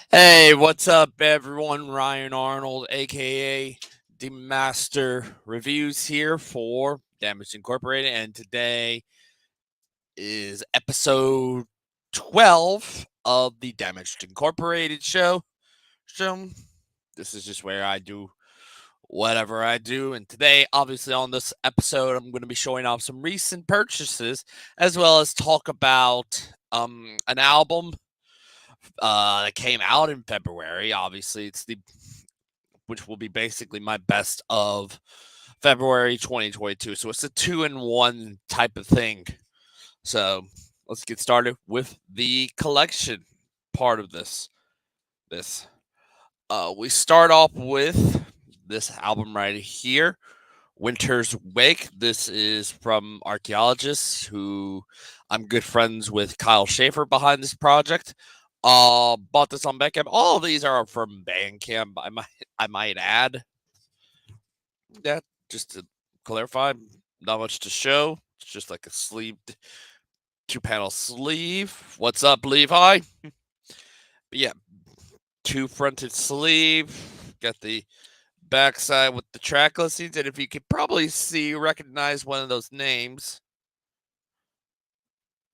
Hey, what's up, everyone? Ryan Arnold, aka the Master Reviews, here for Damage Incorporated, and today is episode 12 of the Damaged Incorporated show. So, this is just where I do whatever I do, and today, obviously, on this episode, I'm going to be showing off some recent purchases as well as talk about an album that came out in February. Obviously, it's the which will be basically my best of February 2022. So it's a two in one type of thing. So let's get started with the collection part of This we start off with this album right here, Winter's Wake. This is from Archaeologists, who I'm good friends with Kyle Schaefer behind this project. Bought this on Bandcamp. All of these are from Bandcamp. I might add that just to clarify, not much to show. It's just like a sleeve, two panel sleeve. What's up, Levi? But yeah, two fronted sleeve. Got the backside with the track listings, and if you could probably recognize one of those names,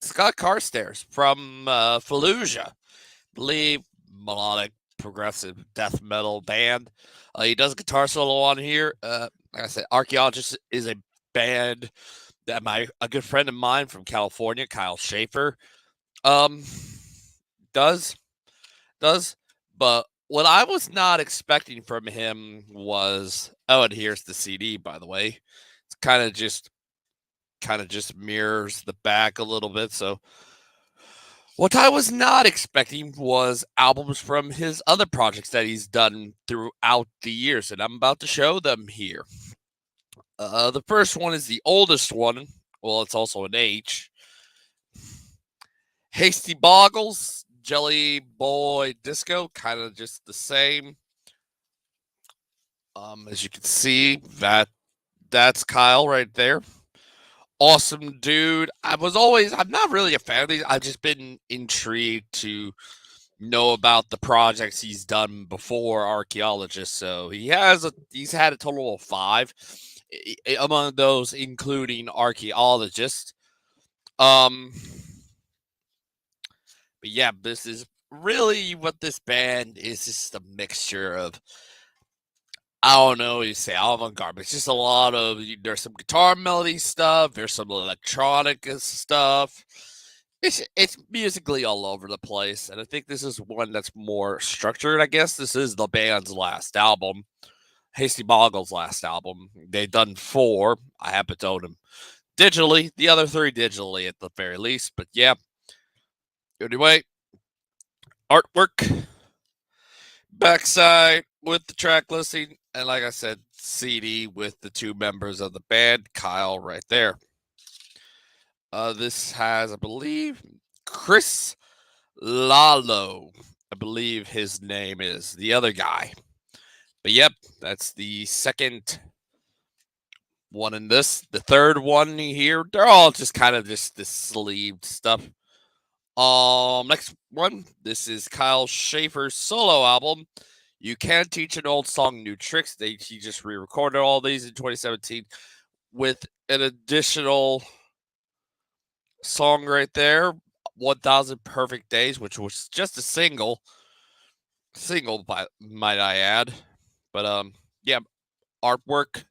Scott Carstairs from Fallujah. Believe melodic progressive death metal band. He does a guitar solo on here. Like I said, Archaeologist is a band that a good friend of mine from California, Kyle Schaefer, um, does does. But what I was not expecting from him was, oh, and here's the CD, by the way. It's kind of just mirrors the back a little bit. So what I was not expecting was albums from his other projects that he's done throughout the years, and I'm about to show them here. The first one is the oldest one. Well, it's also an H. Hasty Boggles, Jelly Boy Disco, kind of just the same. As you can see, that's Kyle right there. Awesome dude. I'm not really a fan of these. I've just been intrigued to know about the projects he's done before Archaeologist. So he's had a total of five, among those including Archaeologist. Um, but yeah, this is really what this band is. Just a mixture of, I don't know, you say avant-garde, but it's just a lot of, there's some guitar melody stuff, there's some electronic stuff. It's musically all over the place, and I think this is one that's more structured. I guess this is the band's last album, Hasty Boggle's last album. They've done four. I happen to own them digitally, the other three digitally at the very least. But yeah, anyway, artwork, backside with the track listing, and like I said, CD with the two members of the band, Kyle right there. This has, I believe, Chris Lalo. I believe his name is the other guy. But yep, that's the second one in this. The third one here, they're all just kind of just this sleeved stuff. Next one, this is Kyle Schaefer's solo album. You Can Teach an Old Song New Tricks. He just re-recorded all these in 2017 with an additional song right there, 1000 Perfect Days, which was just a single by, might I add. But yeah, artwork,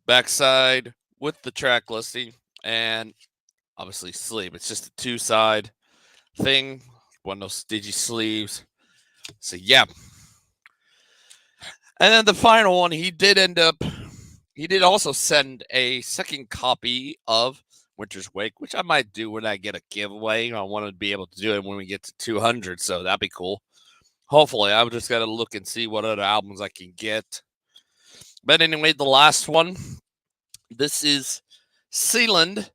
backside with the track listing, and obviously sleeve. It's just a two-side thing, one of those digi sleeves. So yeah. And then the final one, he did also send a second copy of Winter's Wake, which I might do when I get a giveaway. I want to be able to do it when we get to 200, so that'd be cool. Hopefully, I've just got to look and see what other albums I can get. But anyway, the last one, this is Sealand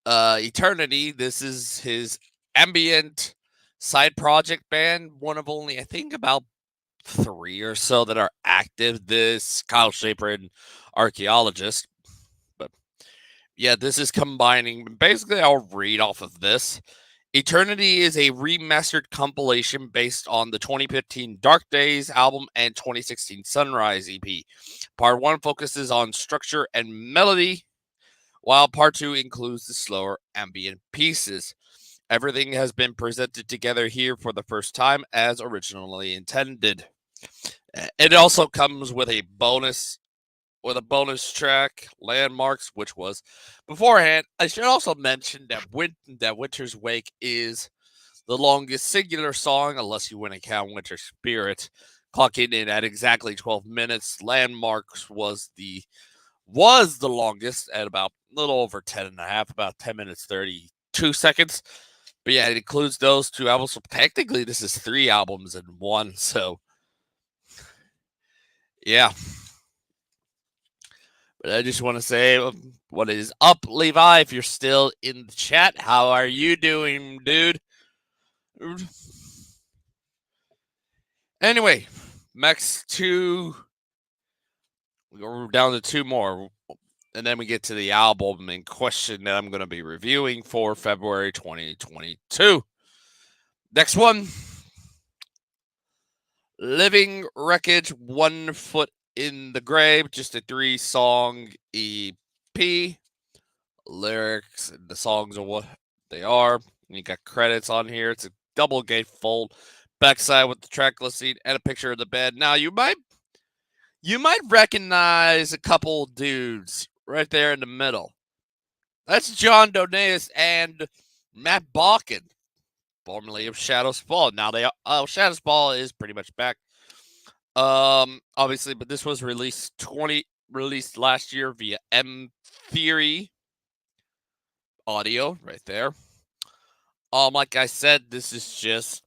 Eternity. This is his ambient side project band, one of only, I think, about three or so that are active. This Kyle Schaefer and Archaeologist. But yeah, this is combining. Basically, I'll read off of this. Eternity is a remastered compilation based on the 2015 Dark Days album and 2016 Sunrise EP. Part 1 focuses on structure and melody, while Part 2 includes the slower ambient pieces. Everything has been presented together here for the first time as originally intended. It also comes with a bonus track, Landmarks, which was beforehand. I should also mention that Winter's Wake is the longest singular song, unless you want to count Winter Spirit, clocking in at exactly 12 minutes. Landmarks was the longest at about a little over 10 and a half, about 10 minutes 32 seconds. But yeah, it includes those two albums. So technically, this is 3 albums in one. So yeah. But I just want to say, what is up, Levi? If you're still in the chat, how are you doing, dude? Anyway, next 2, we're down to 2 more, and then we get to the album in question that I'm going to be reviewing for February 2022. Next one, Living Wreckage, 1 Foot in the Grave, just a 3-song EP. Lyrics and the songs are what they are. You got credits on here. It's a double gatefold backside with the track listing and a picture of the bed. Now you might recognize a couple dudes right there in the middle. That's John Doneus and Matt Balkin, formerly of Shadow's Fall. Now Shadow's Fall is pretty much back. Obviously, but this was released last year via M Theory Audio right there. Like I said, this is just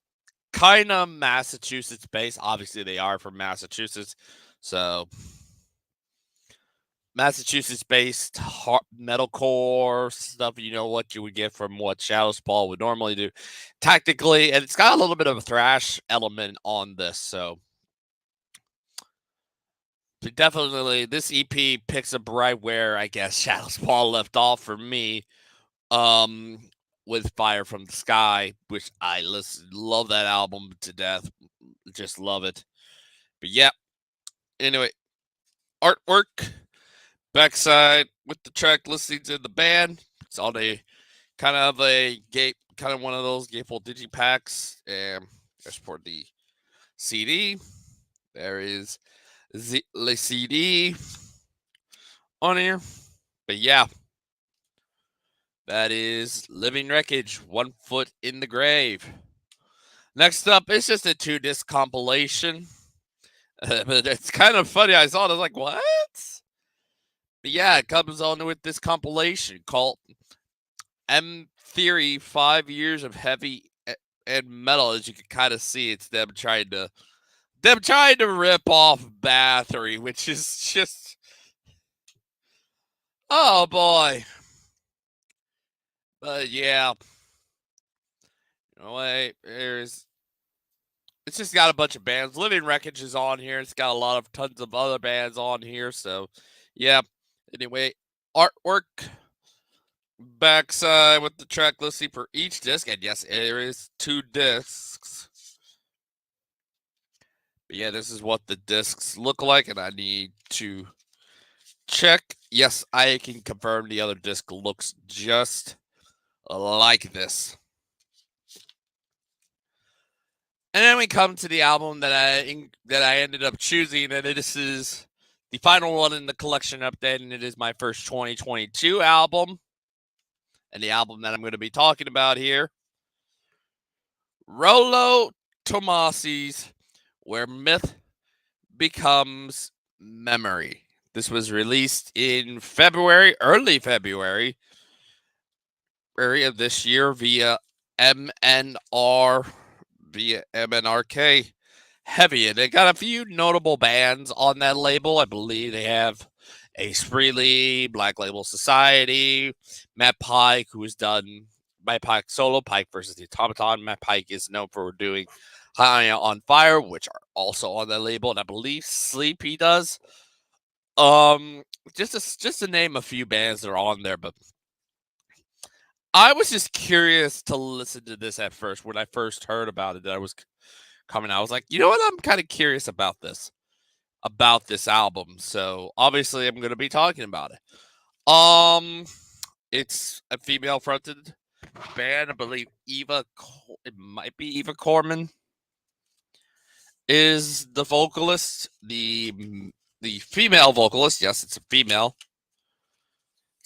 kind of Massachusetts based. Obviously, they are from Massachusetts, so Massachusetts based metalcore stuff. You know what you would get from what Shadow's Fall would normally do, tactically, and it's got a little bit of a thrash element on this. So definitely, this EP picks up right where I guess Shadow's Fall left off for me. With Fire from the Sky, which I love that album to death. Just love it. But yeah. Anyway, artwork, backside with the track listings in the band. It's on a kind of one of those gatefold digipacks. And there's for the CD. There is the CD on here. But yeah. That is Living Wreckage, 1 Foot in the Grave. Next up, it's just a 2-disc compilation. But it's kind of funny. I saw it. I was like, what? But yeah, it comes on with this compilation called M Theory 5 Years of Heavy and Metal. As you can kind of see, it's them trying to rip off Bathory, which is just, oh boy. But yeah. You know, it's just got a bunch of bands. Living Wreckage is on here. It's got tons of other bands on here. So, yeah. Anyway, artwork, backside with the track listing for each disc. And yes, there is 2 discs. But yeah, this is what the discs look like. And I need to check. Yes, I can confirm the other disc looks just like this. And then we come to the album that I ended up choosing, and this is the final one in the collection update, and it is my first 2022 album. And the album that I'm going to be talking about here, Rollo Tomasi's Where Myth Becomes Memory. This was released in early February of this year via MNRK Heavy. And they got a few notable bands on that label. I believe they have Ace Frehley, Black Label Society, Matt Pike, who has done Matt Pike solo, Pike versus the Automaton. Matt Pike is known for doing High on Fire, which are also on that label, and I believe Sleep he does. Just to name a few bands that are on there, but I was just curious to listen to this at first. When I first heard about it, that I was coming out, I was like, you know what? I'm kind of curious about this album. So obviously, I'm going to be talking about it. It's a female fronted band. I believe it might be Eva Corman is the vocalist. The female vocalist. Yes, it's a female.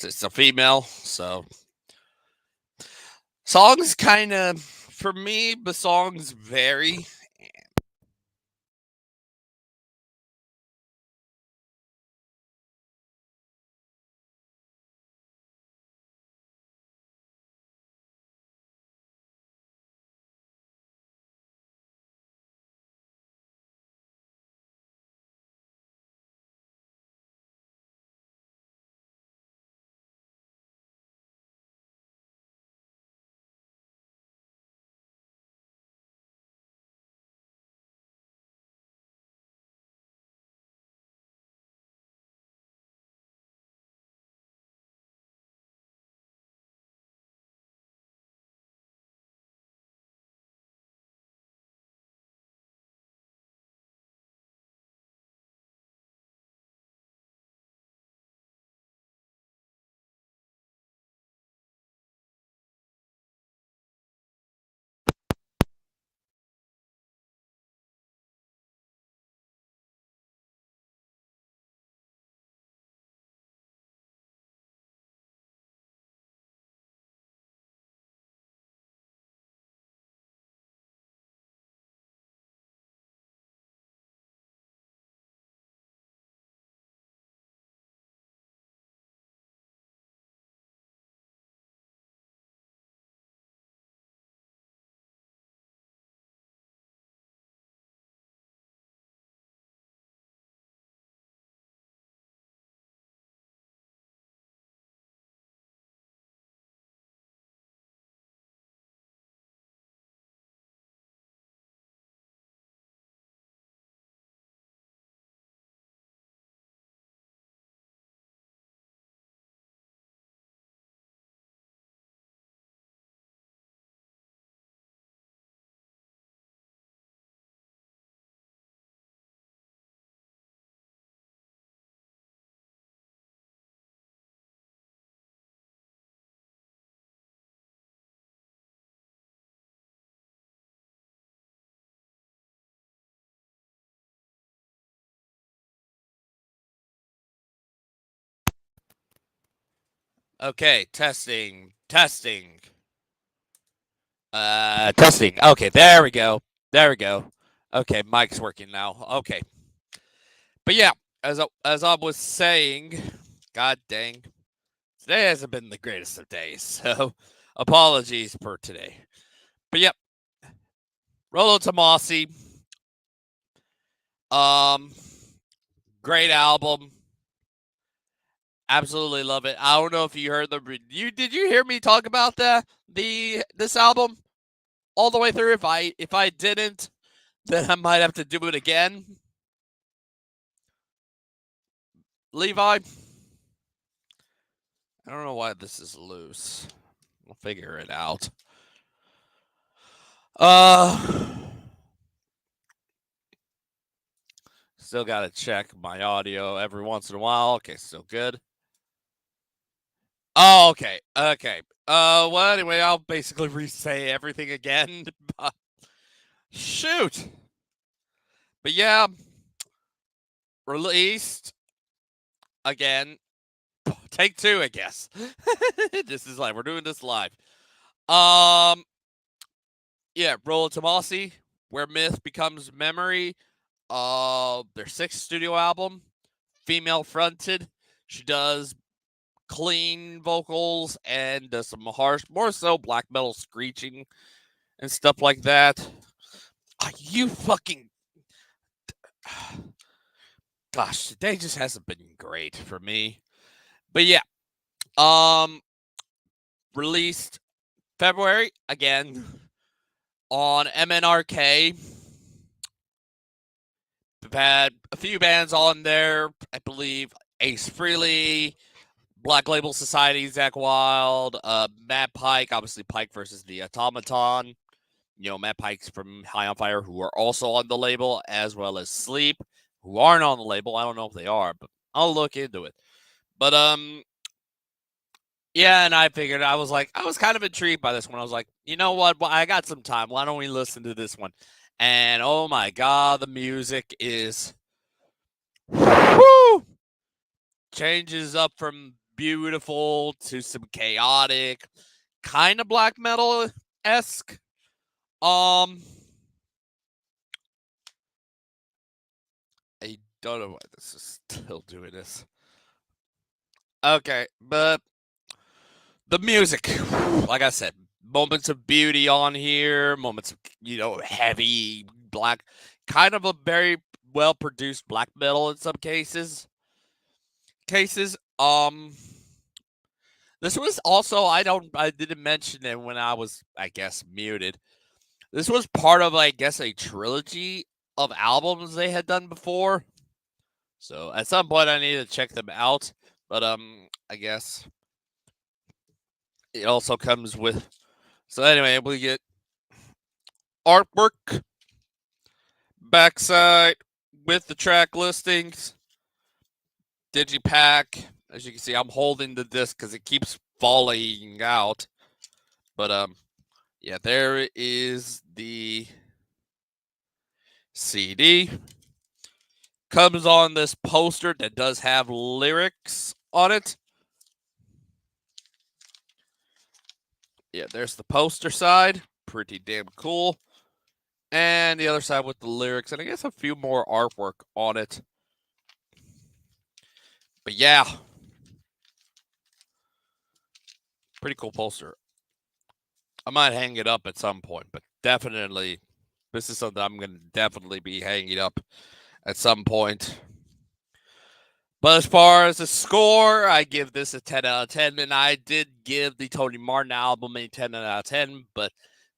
It's a female. So songs kind of, for me, the songs vary. Okay, testing. Testing. Okay, there we go. There we go. Okay, mic's working now. Okay, but yeah, as I was saying, God dang, today hasn't been the greatest of days, so apologies for today. But yep, Rollo Tomasi, um, great album. Absolutely love it. I don't know if you heard did you hear me talk about this album all the way through? If I didn't, then I might have to do it again. Levi, I don't know why this is loose. We'll figure it out. Uh Still gotta check my audio every once in a while. Okay, still good. Oh, okay. Okay. Well, anyway, I'll basically re-say everything again. Shoot. But yeah, released again. Take two, I guess. This is live. We're doing this live. Um, yeah, Rollo Tomasi, Where Myth Becomes Memory. Their sixth studio album, female fronted. She does clean vocals and some harsh, more so black metal screeching and stuff like that. You fucking. Gosh, today just hasn't been great for me. But yeah, um, released February again on MNRK. We've had a few bands on there, I believe Ace Frehley, Black Label Society, Zach Wild, Matt Pike, obviously Pike versus the Automaton. Matt Pike's from High on Fire, who are also on the label, as well as Sleep, who aren't on the label. I don't know if they are, but I'll look into it. But yeah, and I figured I was kind of intrigued by this one. I was like, you know what? Well, I got some time. Why don't we listen to this one? And oh my god, the music is whoo, changes up from beautiful to some chaotic, kind of black metal esque. I don't know why this is still doing this. Okay, but the music, like I said, moments of beauty on here, moments of, heavy black, kind of a very well produced black metal in some cases. This was also, I didn't mention it when I was, I guess, muted. This was part of, I guess, a trilogy of albums they had done before. So at some point I need to check them out. But I guess it also comes with. So anyway, we get artwork, backside with the track listings, digipack. As you can see, I'm holding the disc because it keeps falling out. But yeah, there is the CD. Comes on this poster that does have lyrics on it. Yeah, there's the poster side. Pretty damn cool. And the other side with the lyrics, and I guess a few more artwork on it. But yeah, pretty cool poster. I might hang it up at some point, but definitely, this is something I'm going to definitely be hanging up at some point. But as far as the score, I give this a 10 out of 10, and I did give the Tony Martin album a 10 out of 10, but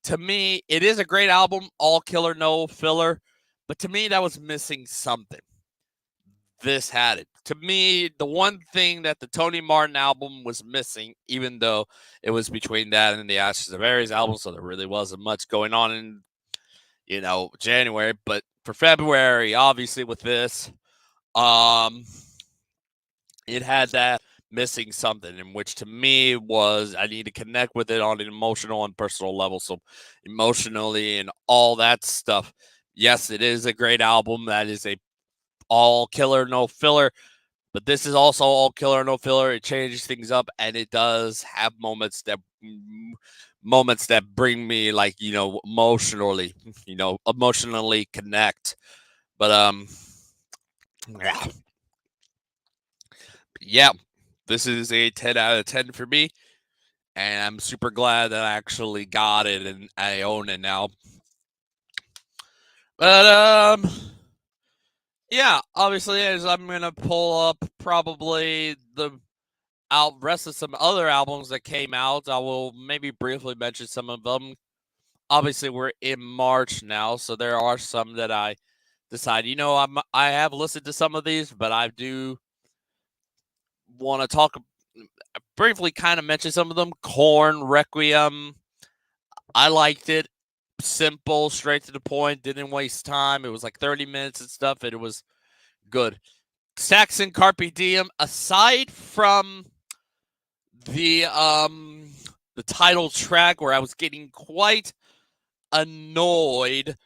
to me, it is a great album, all killer, no filler, but to me, that was missing something. This had it. To me, the one thing that the Tony Martin album was missing, even though it was between that and the Ashes of Aries album, so there really wasn't much going on in, January, but for February, obviously with this, it had that missing something, in which to me was I need to connect with it on an emotional and personal level. So emotionally and all that stuff. Yes, it is a great album. That is a all killer, no filler. But this is also all killer, no filler. It changes things up, and it does have moments that bring me emotionally connect. But yeah, this is a 10 out of 10 for me, and I'm super glad that I actually got it and I own it now. But yeah, obviously, as I'm gonna pull up probably the rest of some other albums that came out, I will maybe briefly mention some of them. Obviously, we're in March now, so there are some that I decide, I have listened to some of these, but I do want to talk briefly, kind of mention some of them. Korn, Requiem, I liked it. Simple, straight to the point, didn't waste time. It was like 30 minutes and stuff, and it was good. Saxon, Carpe Diem, aside from the title track where I was getting quite annoyed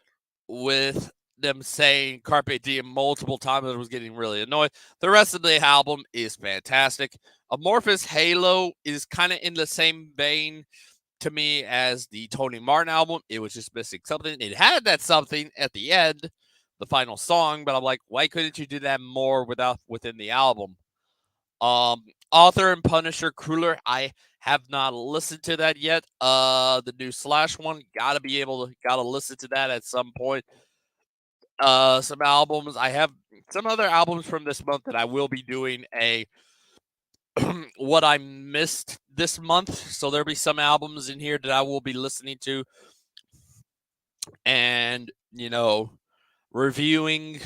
with them saying Carpe Diem multiple times, I was getting really annoyed. The rest of the album is fantastic. Amorphous Halo is kind of in the same vein to me as the Tony Martin album. It was just missing something. It had that something at the end, the final song, but I'm like, why couldn't you do that more within the album? Author and Punisher Crueler, I have not listened to that yet. The new Slash one, gotta listen to that at some point. Some albums. I have some other albums from this month that I will be doing a what I missed this month. So there'll be some albums in here that I will be listening to and, reviewing.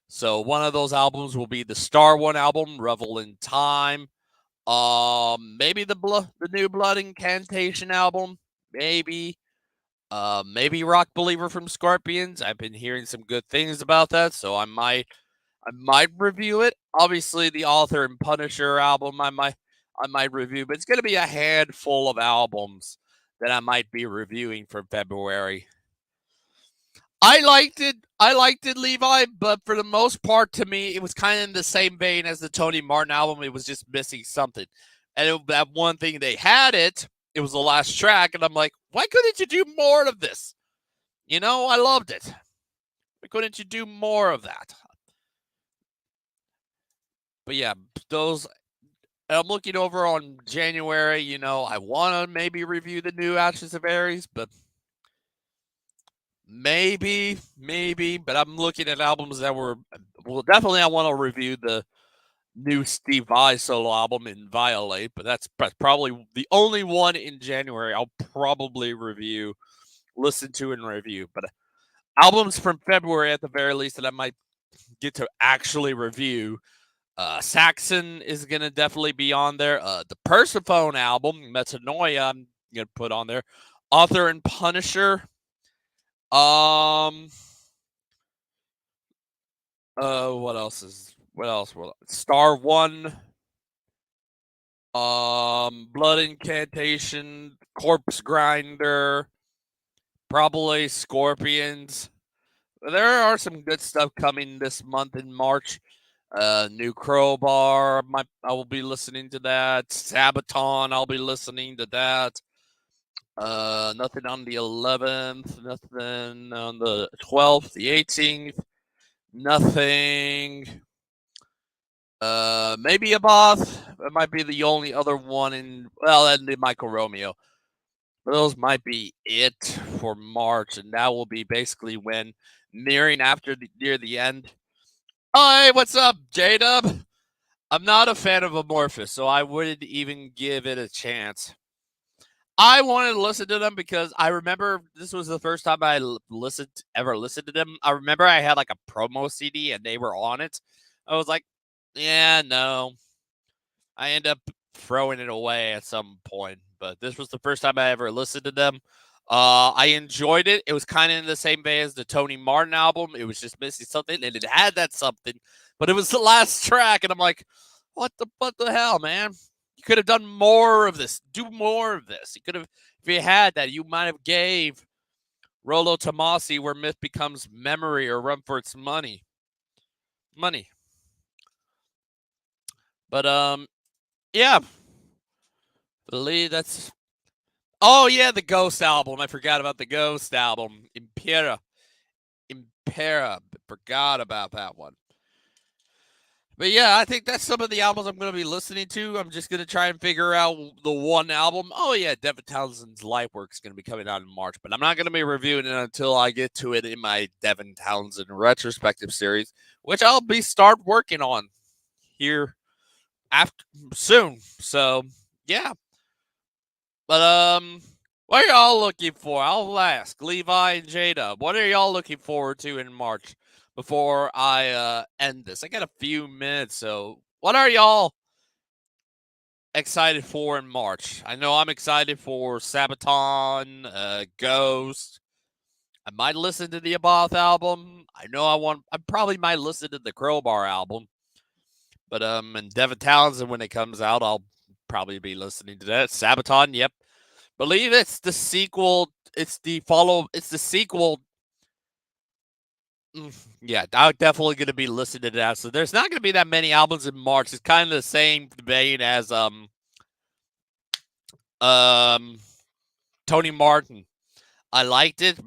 So one of those albums will be the Star One album, Revel in Time. Maybe the new Blood Incantation album. Maybe. Maybe Rock Believer from Scorpions. I've been hearing some good things about that, so I might review it. Obviously, the Author and Punisher album I might review, but it's gonna be a handful of albums that I might be reviewing for February. I liked it. I liked it, Levi, but for the most part, to me, it was kind of in the same vein as the Tony Martin album. It was just missing something, and that one thing they had it was the last track, and I'm like, why couldn't you do more of this? I loved it. Why couldn't you do more of that? But yeah, those. I'm looking over on January. I want to maybe review the new Ashes of Aries, but maybe. But I'm looking at albums that were. Well, definitely, I want to review the new Steve Vai solo album in Violate, but that's probably the only one in January I'll probably listen to and review. But albums from February at the very least that I might get to actually review. Saxon is gonna definitely be on there. The Persephone album, Metanoia, I'm gonna put on there. Author and Punisher. Um. What else is? What else? Star One. Blood Incantation, Corpse Grinder, probably Scorpions. There are some good stuff coming this month in March. New Crowbar, I will be listening to that. Sabaton, I'll be listening to that. Nothing on the 11th, nothing on the 12th, the 18th, nothing. Maybe Abath. That might be the only other one and the Michael Romeo. Those might be it for March, and that will be basically when near the end. Oh, hey, what's up, J-Dub? I'm not a fan of Amorphous, so I wouldn't even give it a chance. I wanted to listen to them because I remember this was the first time I ever listened to them. I remember I had like a promo CD and they were on it. I was like, yeah, no. I end up throwing it away at some point, but this was the first time I ever listened to them. I enjoyed it. It was kind of in the same vein as the Tony Martin album. It was just missing something, and it had that something, but it was the last track, and I'm like, what the hell, man? You could have done more of this. Do more of this. You could have, if you had that, you might have gave Rolo Tomasi Where Myth Becomes Memory or Run for Its Money. But yeah. Believe that's. Oh yeah, the Ghost album. I forgot about the Ghost album. Impera. Forgot about that one. But yeah, I think that's some of the albums I'm going to be listening to. I'm just going to try and figure out the one album. Oh yeah, Devin Townsend's Lightwork is going to be coming out in March, but I'm not going to be reviewing it until I get to it in my Devin Townsend retrospective series, which I'll start working on here after soon. So yeah. But what are y'all looking for? I'll ask Levi and J-Dub. What are y'all looking forward to in March before I end this? I got a few minutes, so what are y'all excited for in March? I know I'm excited for Sabaton, Ghost. I might listen to the Abath album. I probably might listen to the Crowbar album. But and Devin Townsend, when it comes out, I'll probably be listening to that. Sabaton, yep. Believe it's the sequel. It's the sequel. Yeah, I'm definitely going to be listening to that. So there's not going to be that many albums in March. It's kind of the same vein as Tony Martin. I liked it.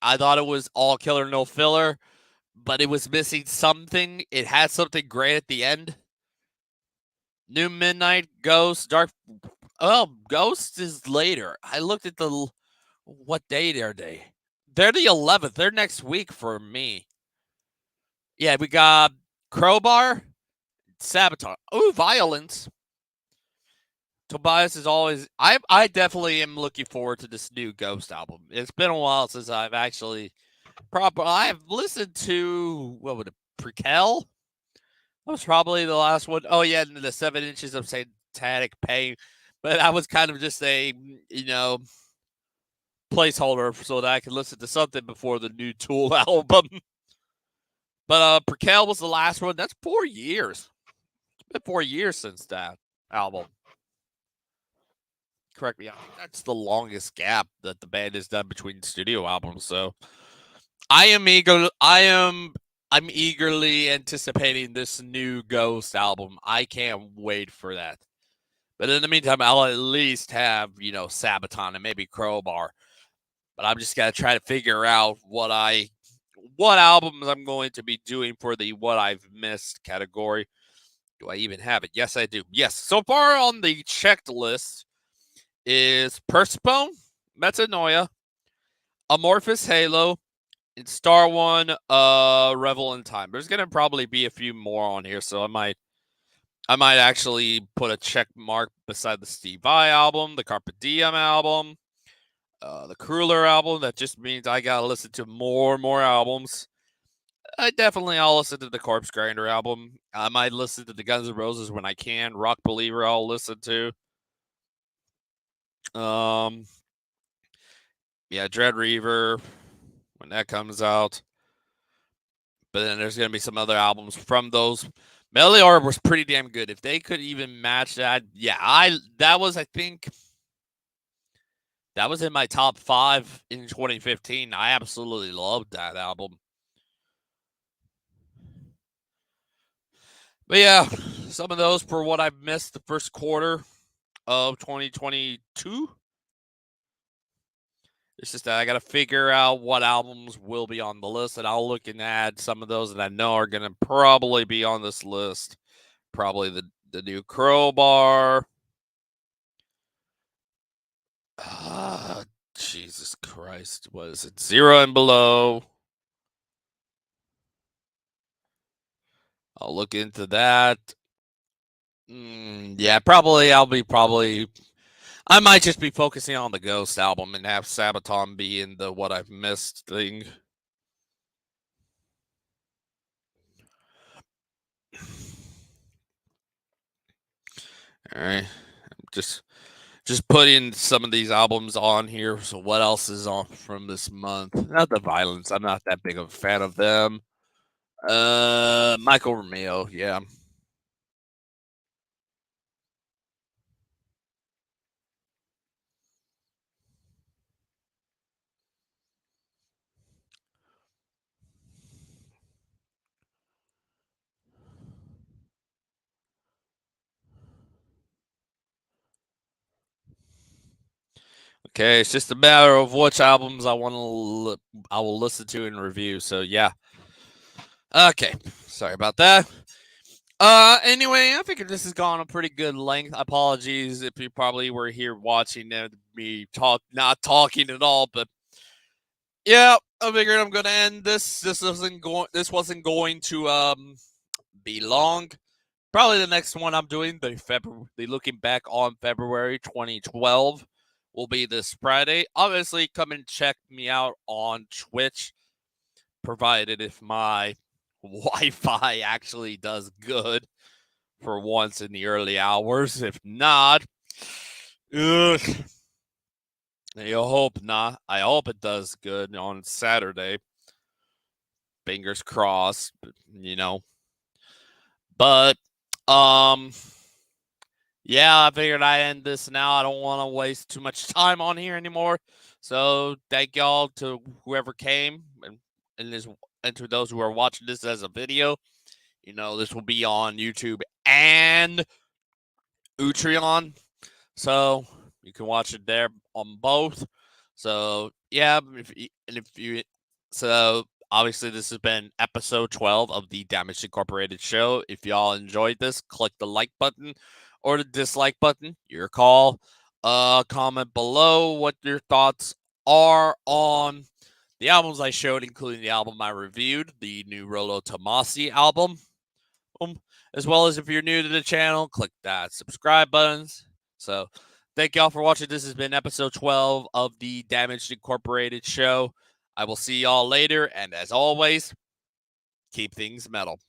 I thought it was all killer, no filler, but it was missing something. It had something great at the end. New Midnight, Ghost, Dark. Oh, Ghost is later. I looked at what date are they? They're the 11th. They're next week for me. Yeah, we got Crowbar, Sabaton. Ooh, Violence. Tobias is always. I definitely am looking forward to this new Ghost album. It's been a while since I've actually I've listened to Prequel. That was probably the last one. Oh yeah, the 7 inches of satanic pain. But that was kind of just a, placeholder so that I could listen to something before the new Tool album. But Perkel was the last one. That's 4 years. It's been 4 years since that album. Correct me. I think that's the longest gap that the band has done between studio albums. So I'm eagerly anticipating this new Ghost album. I can't wait for that. But in the meantime, I'll at least have, Sabaton and maybe Crowbar. But I'm just gonna try to figure out what albums I'm going to be doing for the what I've missed category. Do I even have it? Yes, I do. Yes. So far on the checked list is Persepone, Metanoia, Amorphous Halo, and Star One, Revel in Time. There's gonna probably be a few more on here, so I might actually put a check mark beside the Steve Vai album, the Carpe Diem album, the Crueler album. That just means I gotta listen to more albums. I'll listen to the Corpse Grinder album. I might listen to the Guns N' Roses when I can. Rock Believer I'll listen to. Yeah, Dread Reaver when that comes out. But then there's gonna be some other albums from those. Melior was pretty damn good. If they could even match that, that was in my top 5 in 2015. I absolutely loved that album. But yeah, some of those for what I've missed the first quarter of 2022. It's just that I got to figure out what albums will be on the list, and I'll look and add some of those that I know are going to probably be on this list. Probably the new Crowbar. Jesus Christ. What is it? Zero and Below. I'll look into that. Yeah, probably I might just be focusing on the Ghost album and have Sabaton be in the what I've missed thing. All right. Just putting some of these albums on here. So what else is on from this month? Not the Violence. I'm not that big of a fan of them. Michael Romeo, yeah. Okay, it's just a matter of which albums I will listen to and review. So yeah. Okay, sorry about that. Anyway, I figured this has gone a pretty good length. Apologies if you probably were here watching me not talking at all, but yeah, I figured I'm gonna end this. This wasn't going to be long. Probably the next one I'm doing, the looking back on February 2012, will be this Friday. Obviously, come and check me out on Twitch, provided if my Wi-Fi actually does good for once in the early hours. If not, I hope not. I hope it does good on Saturday. Fingers crossed, But yeah, I figured I end this now. I don't want to waste too much time on here anymore. So thank y'all to whoever came and to those who are watching this as a video. This will be on YouTube and Utreon. So you can watch it there on both. So yeah, obviously this has been episode 12 of the Damaged Incorporated show. If y'all enjoyed this, click the like button or the dislike button. Your call. Comment below what your thoughts are on the albums I showed, including the album I reviewed, the new Rollo Tomassi album. As well as if you're new to the channel, click that subscribe buttons. So thank y'all for watching. This has been episode 12 of the Damaged Incorporated show. I will see y'all later, and as always, keep things metal.